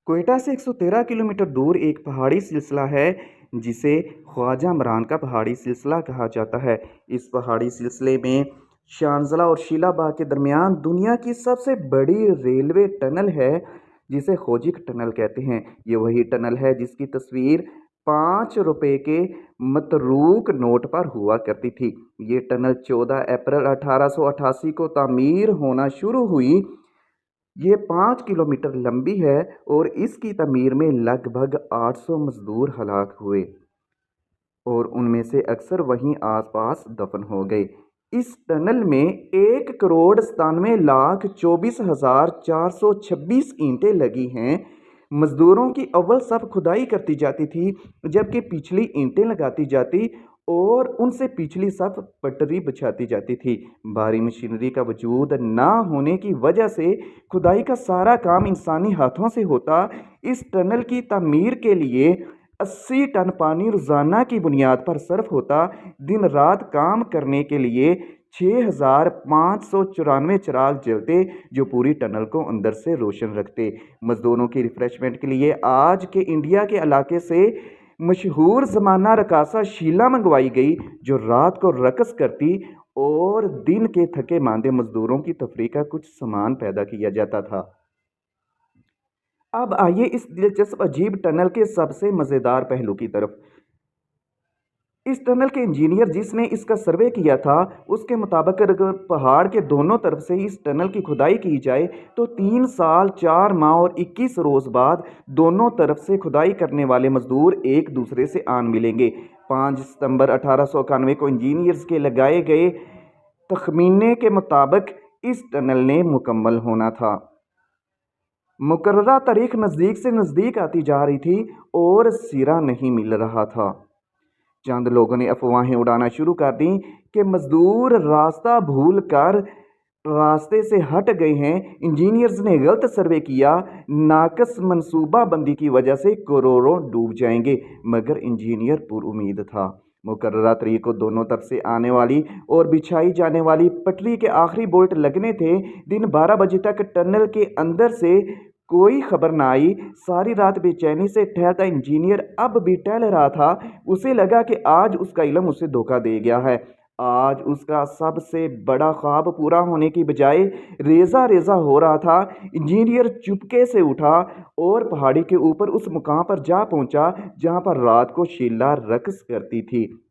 कोयटा से 113 किलोमीटर दूर एक पहाड़ी सिलसिला है जिसे ख्वाजा इमरान का पहाड़ी सिलसिला कहा जाता है। इस पहाड़ी सिलसिले में शानजला और शीलाबाग के दरमियान दुनिया की सबसे बड़ी रेलवे टनल है जिसे खोजिक टनल कहते हैं। ये वही टनल है जिसकी तस्वीर 5 रुपए के मतरूक नोट पर हुआ करती थी। ये टनल 14 अप्रैल 1888 को तामीर होना शुरू हुई। ये 5 किलोमीटर लंबी है और इसकी तमीर में लगभग 800 मजदूर हलाक हुए और उनमें से अक्सर वहीं आसपास दफन हो गए। इस टनल में 1,97,24,426 ईंटें लगी हैं। मजदूरों की अव्वल सब खुदाई करती जाती थी, जबकि पिछली ईंटें लगाती जाती और उनसे पिछली सब पटरी बिछाती जाती थी। भारी मशीनरी का वजूद ना होने की वजह से खुदाई का सारा काम इंसानी हाथों से होता। इस टनल की तामीर के लिए 80 टन पानी रोज़ाना की बुनियाद पर सर्फ होता। दिन रात काम करने के लिए 6,594 चिराग जलते जो पूरी टनल को अंदर से रोशन रखते। मजदूरों की रिफ्रेशमेंट के लिए आज के इंडिया के इलाके से मशहूर ज़माना रकासा शीला मंगवाई गई जो रात को रक़स करती और दिन के थके मांदे मजदूरों की तफरीह का कुछ सामान पैदा किया जाता था। अब आइए इस दिलचस्प अजीब टनल के सबसे मज़ेदार पहलू की तरफ। इस टनल के इंजीनियर जिसने इसका सर्वे किया था उसके मुताबिक अगर पहाड़ के दोनों तरफ से इस टनल की खुदाई की जाए तो 3 साल 4 माह और 21 रोज़ बाद दोनों तरफ से खुदाई करने वाले मजदूर एक दूसरे से आन मिलेंगे। 5 सितंबर 1891 को इंजीनियर्स के लगाए गए तखमीने के मुताबिक इस टनल ने मुकम्मल होना था। मुकर्ररा तारीख नज़दीक से नज़दीक आती जा रही थी और सिरा नहीं मिल रहा था। चंद लोगों ने अफवाहें उड़ाना शुरू कर दी कि मजदूर रास्ता भूल कर रास्ते से हट गए हैं। इंजीनियर्स ने गलत सर्वे किया, नाकस मनसूबा बंदी की वजह से करोड़ों डूब जाएंगे, मगर इंजीनियर पुरुमीद था। मुकर्ररा तारीख को दोनों तरफ से आने वाली और बिछाई जाने वाली पटरी के आखिरी बोल्ट लगने थे। दिन 12 बजे तक टनल के अंदर से कोई खबर ना आई। सारी रात बेचैनी से ठहरता इंजीनियर अब भी टहल रहा था। उसे लगा कि आज उसका इल्म उसे धोखा दे गया है। आज उसका सबसे बड़ा ख्वाब पूरा होने की बजाय रेजा रेजा हो रहा था। इंजीनियर चुपके से उठा और पहाड़ी के ऊपर उस मुकाम पर जा पहुंचा जहां पर रात को शीला रक़स करती थी।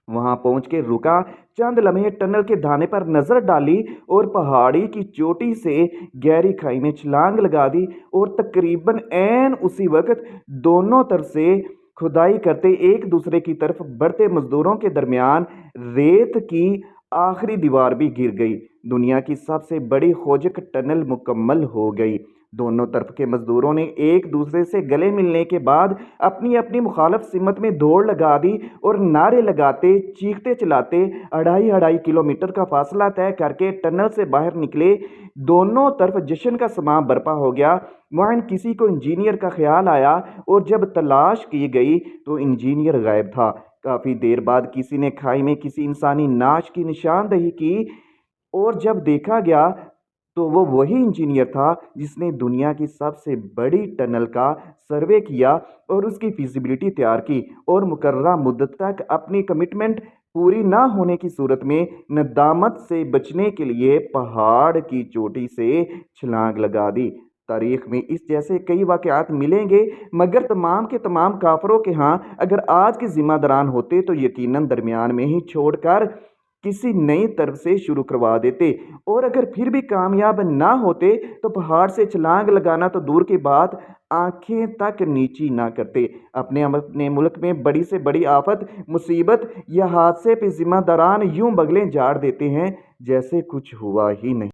वहां पहुंच के रुका, चंद लम्हे टनल के धाने पर नजर डाली और पहाड़ी की चोटी से गहरी खाई में छलांग लगा दी और तकरीबन ऐन उसी वक्त दोनों तरफ से खुदाई करते एक दूसरे की तरफ बढ़ते मजदूरों के दरमियान रेत की आखिरी दीवार भी गिर गई। दुनिया की सबसे बड़ी खोजक टनल मुकम्मल हो गई। दोनों तरफ के मजदूरों ने एक दूसरे से गले मिलने के बाद अपनी अपनी मुखालफ सिमत में दौड़ लगा दी और नारे लगाते चीखते चलाते 2.5 किलोमीटर का फासला तय करके टनल से बाहर निकले। दोनों तरफ जश्न का समा बरपा हो गया। वहाँ किसी को इंजीनियर का ख्याल आया और जब तलाश की गई तो इंजीनियर गायब था। काफ़ी देर बाद किसी ने खाई में किसी इंसानी नाश की निशानदही की और जब देखा गया तो वो वही इंजीनियर था जिसने दुनिया की सबसे बड़ी टनल का सर्वे किया और उसकी फिजिबिलिटी तैयार की और मुकर्ररा मुद्दत तक अपनी कमिटमेंट पूरी ना होने की सूरत में नदामत से बचने के लिए पहाड़ की चोटी से छलांग लगा दी। तारीख में इस जैसे कई वाक़यात मिलेंगे, मगर तमाम के तमाम काफरों के यहाँ अगर आज के ज़िम्मेदारान होते तो यकीनन दरमियान में ही छोड़कर किसी नई तरफ से शुरू करवा देते और अगर फिर भी कामयाब ना होते तो पहाड़ से छलांग लगाना तो दूर की बात आंखें तक नीची ना करते। अपने मुल्क में बड़ी से बड़ी आफत, मुसीबत या हादसे पे जिम्मेदारान यूं बगलें झाड़ देते हैं जैसे कुछ हुआ ही नहीं।